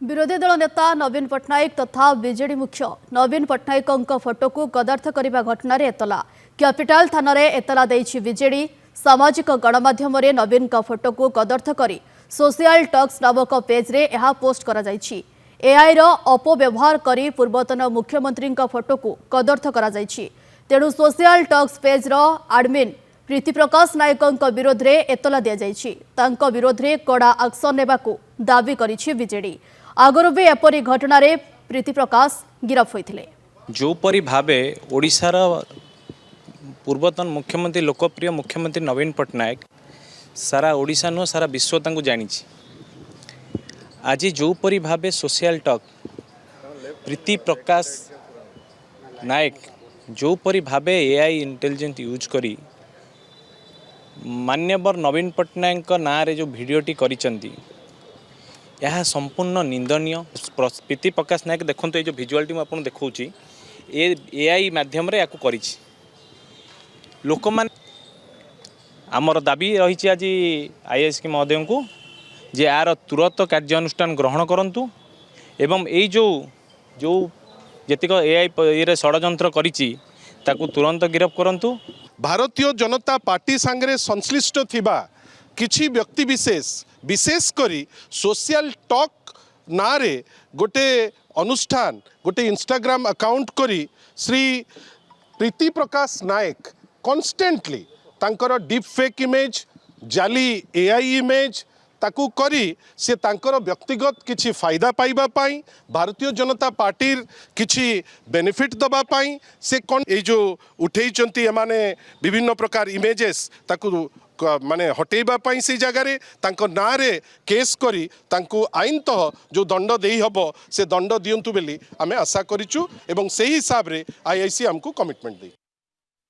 विरोधी दल नेता नवीन पट्टनायक तथा बीजेडी मुख्य नवीन पट्टनायक फोटो को कदर्थ करने घटन एतला कैपिटाल थाना एतला बीजेडी सामाजिक गणमाध्यम नवीन फोटो को कदर्थ कर सोशल टॉक्स नामक पेज रे यह पोस्ट करा जायछि। एआई रो अपव्यवहार करी पूर्वतन मुख्यमंत्री फोटो को कदर्थ करा जायछि। तेणु सोशल टॉक्स पेज रो एडमिन प्रीति प्रकाश नायक विरोध में एतला दि जाइछि। विरोध में कड़ा एक्शन नेबाकू दाबी करिछि बीजेडी। आगुरी भी एपरी घटना प्रीति प्रकाश गिरफ होते जोपरी भावे ओडिशार पूर्वतन मुख्यमंत्री लोकप्रिय मुख्यमंत्री नवीन पट्टनायक सारा ओडिशा नुह सारा विश्व तांको जानी। आज जोपरी भावे सोशल टॉक प्रीति प्रकाश नायक जोपरी भावे एआई इंटेलिजेंस यूज करी मान्यवर नवीन पट्टनायक ना रे जो भिडटी करिसंती यह संपूर्ण निंदनीय। प्रीति प्रकाश नायक देखो ये जो भिजुआलिटी मुझे देखा एआई माध्यम रे याकू करी लोक मान आमर दाबी रही आज आईएएस के महोदय को जे यार तुरंत कार्यानुष्ठान ग्रहण करंतु एवं यही जो जो जेतिक एआई ये षड्यंत्र करिछि ताकू तुरंत गिरफ्त करंतु। भारतीय जनता पार्टी सांगरे संश्लिष्ट थिबा किछि व्यक्ति विशेष करी सोशल टॉक नारे गोटे अनुष्ठान गोटे इंस्टाग्राम अकाउंट करी श्री प्रीति प्रकाश नायक कॉन्स्टेंटली तांकर डीप फेक इमेज जाली एआई इमेज ताकू करी से तांकर व्यक्तिगत किछि फायदा पाइबा पाई भारतीय जनता पार्टी किछि बेनिफिट दबा पाई से कौन ए जो उठेइचंती एमाने विभिन्न प्रकार इमेजेस ताकू माने हटेबा पाई से जगह रे तांको नारे केस करी तांको आईनतः जो दंड देई हबो से दंड दियंतु बेली आमे आशा करिचु एवं सेही हिसाब रे आईआईसी हमको कमिटमेंट दे।